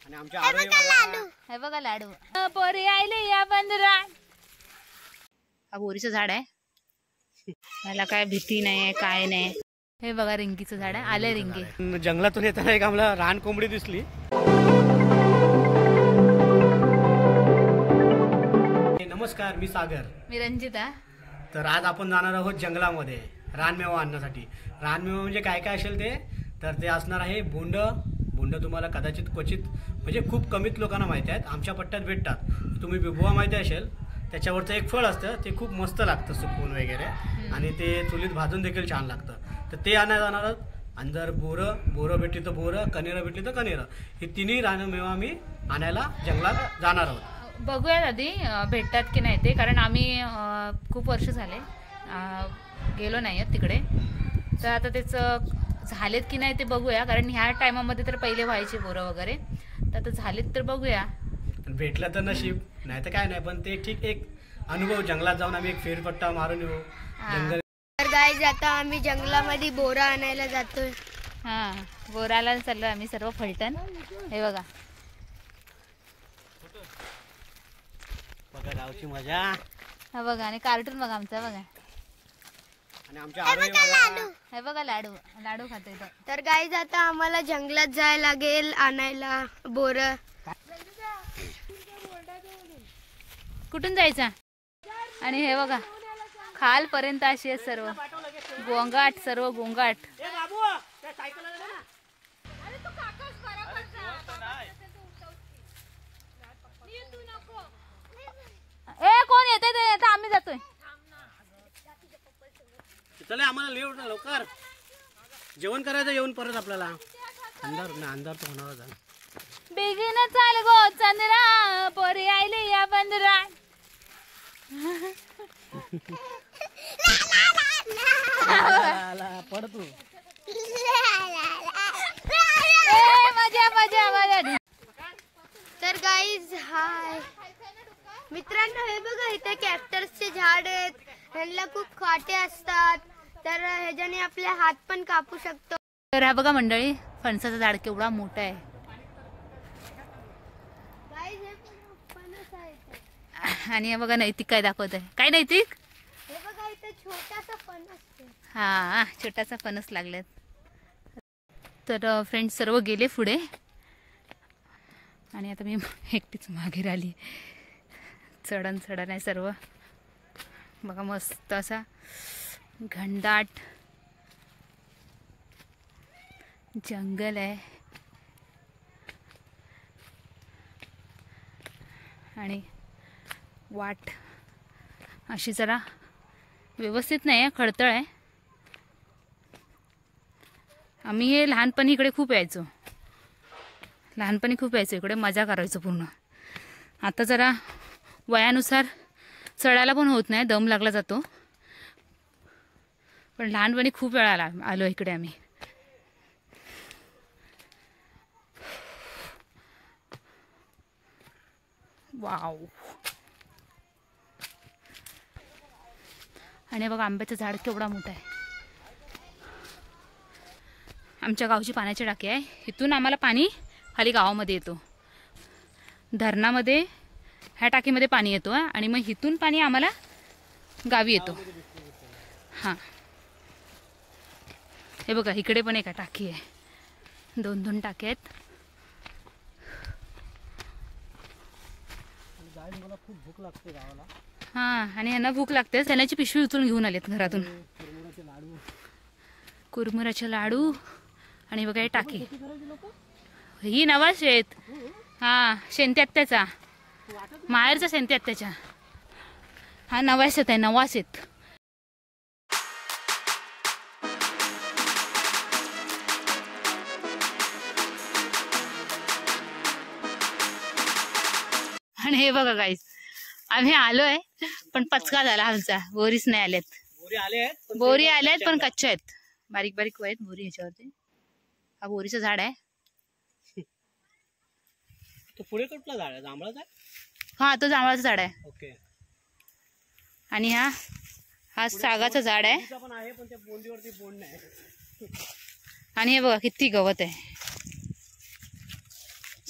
आणि आमच्या हे बघा लाडू पोरी आले या बंदरा। हा बोरीचं झाड आहे, मला काय भीती नाही काय नाही। हे बघा रिंगीचं झाड आहे, आले रिंगी। जंगलातून येताना एक आम्हाला रान कोंबडी दिसली। नमस्कार, मी सागर, मी रंजिता। तर आज आपण जाणार आहोत जंगलामध्ये रानमेवा आणण्यासाठी। रानमेवा म्हणजे काय काय असेल ते, तर ते असणार आहे बोंड। बोंड तुम्हाला कदाचित क्वचित म्हणजे खूप कमीत लोकांना माहिती आहेत, आमच्या पट्ट्यात भेटतात। तुम्ही बिबुआ माहिती असेल, त्याच्यावरचं एक फळ असतं, ते खूप मस्त लागतं सुकवून वगैरे, आणि ते चुलीत भाजून देखील छान लागतं। तर ते आणायला जाणार आहोत। अंदर बोरं भेटली तर बोरं, कनेरं भेटली तर कनेरं, हे तिन्ही रानमेवा आम्ही आणायला जंगलात जाणार आहोत। बघूया आधी भेटतात की नाही ते, कारण आम्ही खूप वर्ष झाले गेलो नाही आहेत तिकडे। तर आता त्याचं झालेत की नाही ते बघूया, कारण ह्या टायमामध्ये तर पहिले व्हायचे बोरं वगैरे, तर आता झालेत तर बघूया। भेटलं तर नशीब, नाही तर काय नाही, पण ते ठीक एक अनुभव। जंगलात जाऊन आम्ही एक फेरपट्टा मारून येऊ जंगल। तर गाईज आता आम्ही जंगलामध्ये बोरा आणायला जातोय। बोराला चाललो आम्ही सर्व फलटण। हे बघा बघा गावची मजा। हा बघा, आणि कार्टून बघा आमचा बघा, आणि आमच्या हे बघा लाडू लाडू खातोय तो। तर गाईज आता आम्हाला जंगलात जायला लागेल आणायला बोर। कुठून जायचा? आणि हे बघा खालपर्यंत अशी आहे सर्व गोंगाट, सर्व गोंगाट। कोण येते ते? आता आम्ही जातोय। चला आम्हाला लवकर जेवण करायचं, येऊन परत आपल्याला अंधार तर होणार झाला। बेगीन चाल गो चंद्रा, पोरी आयले या बंदरा। पड तू। मजा मजा मजा। तर गाईज हाय मित्रांनो, हे बघा इथे कॅक्टसचे झाड आहेत, ह्यांना खूप काटे असतात, तर ह्याच्याने आपले हात पण कापू शकतो। तर हा बघा मंडळी, फणसाचं झाड केवढा मोठा आहे। आणि हे बघा नैतिक काय दाखवत आहे, काय नैतिक? हे बघा इथे छोटासा फणस। हा छोटासा फणस लागलेत। तर फ्रेंड्स सर्व गेले पुढे, आणि आता मी एकटीच मागे राहिली। चढण आहे सर्व बघा, मस्त असा घनदाट जंगल आहे। आणि वाट अशी जरा व्यवस्थित नाही आहे, खडतळ आहे। आम्ही हे लहानपणी इकडे खूप यायचो, इकडे मजा करायचो पूर्ण। आता जरा वयानुसार चढायला पण होत नाही, दम लागला जातो, पण लहानपणी खूप वेळा आलो इकडे आम्ही। वाव। आणि बघा आंब्याचं झाड केवढा मोठा आहे। आमच्या गावची पाण्याची टाकी आहे, इथून आम्हाला पाणी खाली गावामध्ये येतो, धरणामध्ये ह्या टाकीमध्ये पाणी येतो, आणि मग इथून पाणी आम्हाला गावी येतो। हां हे बघा इकडे पण एक टाकी आहे, 2 टाक्या आहेत। मला खूप भूक लागते गावाला। हां, आणि यांना भूक लागते, त्याची पिशवी उचलून घेऊन आलेत घरातून। कुरमुराचे लाडू आणि बघा हे टाकी, ही नवा शेत। हा शेंती आत्याचा, माहेरचा शेंती आत्याच्या, हा नवा शेत आहे, नवा शेत। आणि हे बघा गाईस, आम्ही आलोय पण पचका झाला आमचा, बोरीच नाही आल्यात। बोरी आल्यात पण कच्च्या आहेत, बारीक बारीक आहेत बोरी ह्याच्यावरती। हा बोरीचं झाड आहे। तो पुढे कुठला झाड आहे? जांभळाचा आहे? हा तो जांभळाचं झाड आहे। ओके। आणि हा सागाचं झाड आहे, पण आहे, पण त्या बोंडीवरती बोंड नाही। आणि हे बघा किती गवत आहे,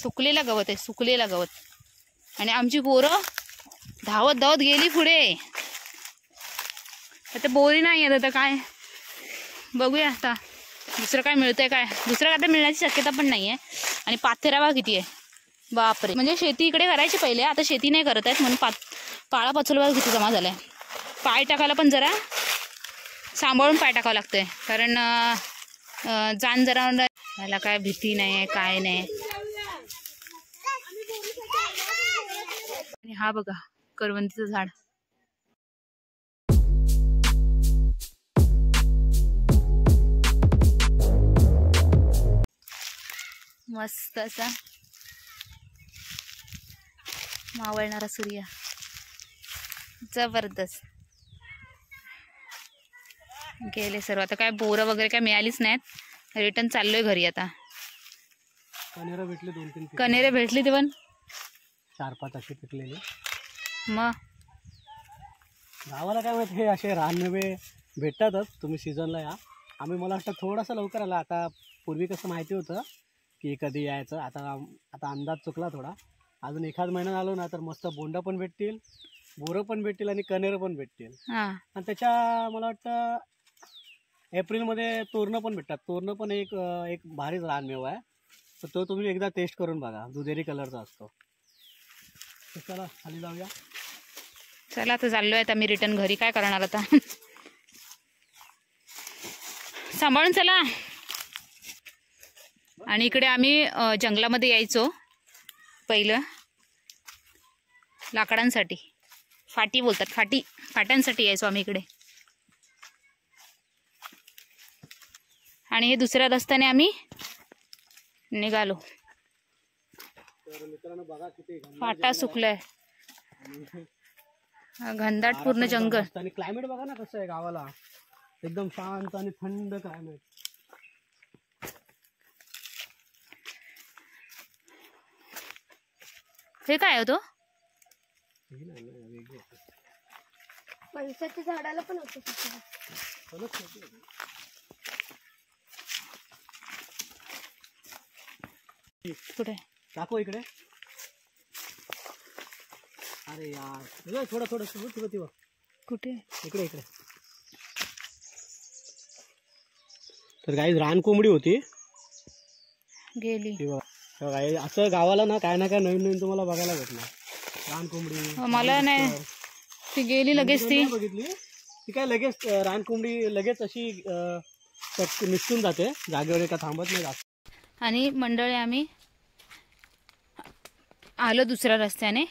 सुकलेला गवत आहे, सुकलेला गवत. आणि आमची पोरं धावत धावत गेली पुढे. आता बोरी नाही आहेत, आता काय बघूया आता दुसरं काय मिळतंय काय. दुसरं काय मिळण्याची शक्यता पण नाही आहे. आणि पाथेरावा किती आहे बापरे. म्हणजे शेती इकडे करायची पहिले, आता शेती नाही करत आहेत म्हणून पाळा पाचोला किती जमा झालाय. पाय टाकायला पण जरा सांभाळून पाय टाकावं लागतंय, कारण जाण जरा याला काय भीती नाही आहे काय नाही. आणि हा बघा करवंदीचं झाड. मस्त असा मावळणारा सूर्य, जबरदस्त. गेले सर्व. आता काय बोरं वगैरे काय मिळालीच नाहीत. रिटर्न चाललोय घरी आता. कनेरं भेटले 2-3. कनेरे भेटली ते पण 4-5 असे पिकलेले. मग गावाला काय माहिती हे असे रानमेवे भेटतातच. तुम्ही सीझनला या. आम्ही मला वाटतं थोडंसं लवकर आला. आता पूर्वी कसं माहिती होतं की कधी यायचं. आता अंदाज चुकला थोडा. अजून एखाद महिना आलो ना तर मस्त बोंडा पण भेटतील, बोरं पण भेटतील आणि कनेरं पण भेटतील. आणि त्याच्या मला वाटतं एप्रिलमध्ये तोरणं पण भेटतात. तोरणं पण एक भारीच रानमेवा आहे. तर तो तुम्ही एकदा टेस्ट करून बघा. दुधेरी कलरचा असतो. तर चला खाली जाऊया. चला आता चाललोय आता मी रिटर्न घरी. काय करणार आता. सांभाळून चला. आणि इकडे आम्ही जंगलामध्ये यायचो पहिलं लाकडांसाठी. फाटी बोलतात, फाट्यांसाठी यायचो आम्ही इकडे. आणि हे दुसऱ्या रस्त्याने आम्ही निघालो. फाटा सुकलाय, घनदाट पूर्ण जंगल. आणि क्लायमेट बघा ना कसं आहे गावाला. एकदम शांत आणि थंड क्लायमेट. हे काय होतो. फणसाच्या झाडाला पण होते. कुठे दाखव इकडे. अरे यार थोडं कुठे इकडे. तर काही रान कोंबडी होती गेली. असं गावाला ना काय नवीन तुम्हाला बघायला भेटणार. रान कोंबडी मला नाही, ती गेली लगेच. ती बघितली ती काय लगेच रान कोंबडी लगेच अशी निसटून जाते जागेवर, एका थांबत नाही जात. आणि मंडळी आम्ही आलो दुसऱ्या रस्त्याने.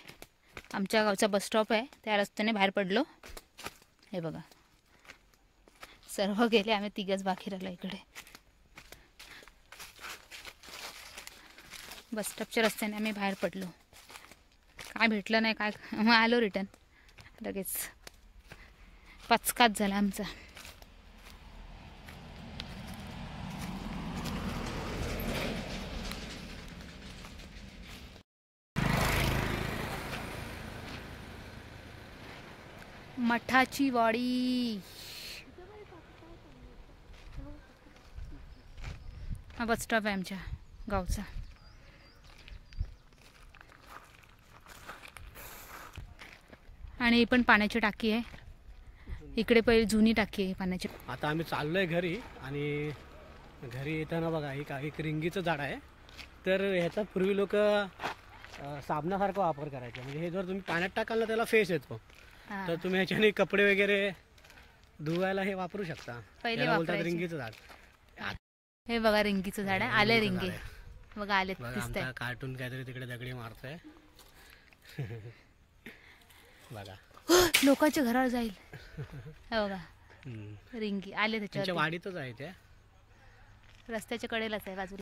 आमच्या गावचा बस स्टॉप आहे त्या रस्त्याने बाहेर पडलो. हे बघा सर्व गेले, आम्ही तिघच बाकी राहिलो इकडे. बस स्टॉपच्या रस्त्याने आम्ही बाहेर पडलो. काय भेटलं नाही काय, मग आलो रिटर्न. लगेच पचकाच झाला आमचा. मठाची वाडी. हा बस स्टॉप आहे आमच्या गावचा. आणि ही पण पाण्याची टाकी आहे. इकडे पहिले जुनी टाकी आहे पाण्याची. आता आम्ही चाललोय घरी. आणि घरी येताना बघा एक रिंगीचं झाड आहे. तर ह्याचा पूर्वी लोक साबणासारखा वापर करायचे. म्हणजे हे जर तुम्ही पाण्यात टाकाल ना त्याला फेस येतो. तर तुम्ही ह्याच्याने कपडे वगैरे धुवायला हे वापरू शकता. पहिले बोलतात रिंगीचं झाड. हे बघा रिंगीचं झाड आहे. आले रिंगी बघा, आले दिसतंय. कार्टून काहीतरी तिकडे दगडी मारतोय बघा. लोकांच्या घरावर जाईल. हे बघा रिंगी आले त्याच्यावर. वाडीतच आहे ते, रस्त्याच्या कडेलाच आहे बाजूला.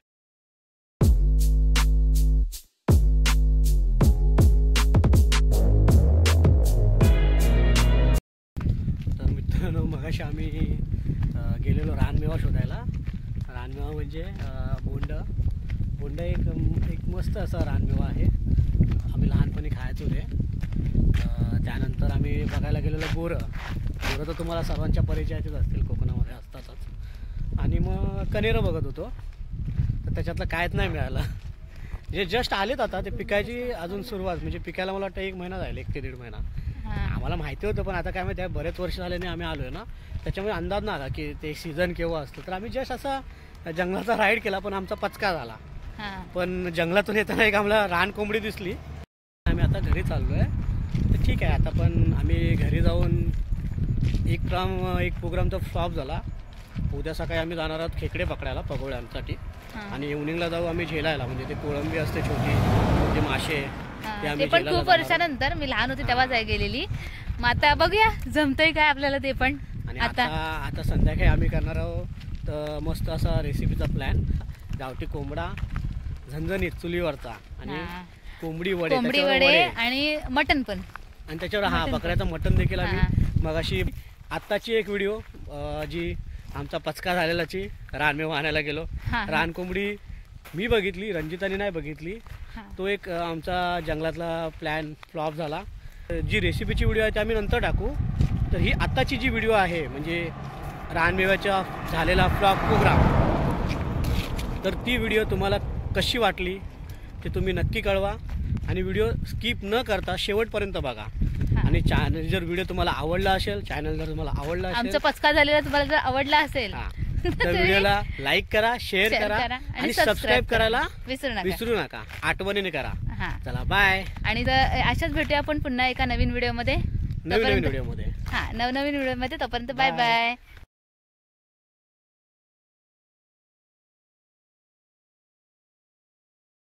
तर मित्रांनो मगाशी आम्ही गेलेलो रानमेवा शोधायला. रानमेवा म्हणजे बोंड एक मस्त असा रानमेवा आहे. आम्ही लहानपणी खायचो ते. त्यानंतर आम्ही बघायला गेलेलो बोरं तर तुम्हाला सर्वांच्या परिचयाचेच असतील, कोकणामध्ये असतातच. आणि मग कनेरं बघत होतो तर त्याच्यातलं कायच नाही मिळालं. जे जस्ट आलेत आता ते पिकायची अजून सुरुवात, म्हणजे पिकायला मला वाटतं 1 महिना जाईल, 1 ते 1.5 महिना. हा. आम्हाला माहिती होतं, पण आता काय माहिती आहे, बरेच वर्ष झाल्याने आम्ही आलोय ना, त्याच्यामुळे अंदाज नाही आला की ते सीझन केव्हा असतं. तर आम्ही जस्ट असा जंगलाचा राईड केला, पण आमचा पचका झाला. हा. पण जंगलातून येताना एक आम्हाला रान कोंबडी दिसली. आम्ही आता घरी चाललो आहे. तर ठीक आहे, आता पण आम्ही घरी जाऊन एक प्रोग्रामचा फ्लॉप झाला. उद्या सकाळी आम्ही जाणार आहोत खेकडे पकडायला पगोळ्यांसाठी, हा. आणि इव्हनिंगला जाऊ आम्ही झेलायला, म्हणजे ते कोळंबी असते छोटी, ते मासे, हा, ते ते आम्ही पण झेलायला खूप जाणार वर्षानंतर. मी लहान होते तेव्हा गेलेली. मग आता बघूया जमतंय काय आपल्याला ते पण. आणि आता आता संध्याकाळी आम्ही करणार आहोत तर मस्त असा रेसिपीचा प्लॅन. गावठी कोंबडा झणझणीत चुलीवरचा, आणि हा. कोंबडी वडे, कोंबडी त्याच्यावर वडे आणि मटण पण. आणि त्याच्यावर हा मटण. बकऱ्याचं मटण देखील हा. आम्ही मगाशी. आत्ताची एक व्हिडिओ जी आमचा पचका झालेलाची, रानमेवा आणायला गेलो, हा. रान कोंबडी मी बघितली, रंजिताने नाही बघितली. हा. तो एक आमचा जंगलातला प्लॅन फ्लॉप झाला. जी रेसिपीची व्हिडिओ आहे ती आम्ही नंतर टाकू. तर ही आत्ताची जी व्हिडिओ आहे, म्हणजे रानमेव्याचा झालेला फ्लॉप प्रोग्राम, तर ती व्हिडिओ तुम्हाला कशी वाटली ते तुम्ही नक्की कळवा, आणि व्हिडिओ स्किप न करता शेवटपर्यंत बघा. हा. आणि चॅनल जर व्हिडिओ तुम्हाला आवडला असेल, चॅनल जर तुम्हाला आवडला असेल, आमचा पचका झालेला तुम्हाला जर आवडला असेल हा, तर तर तुम्ही व्हिडिओला लाईक करा, शेअर शेअर करा, करा आणि आणि सबस्क्राईब सबस्क्राईब करायला विसरू विसरू नका. आठवणीने करा. हा. चला बाय. आणि तर अशाच भेटूया आपण पुन्हा एका नवीन व्हिडिओमध्ये. नवीन तोपर्यंत- व्हिडिओमध्ये. हा, नवनवीन व्हिडिओमध्ये. तोपर्यंत बाय Bye. बाय.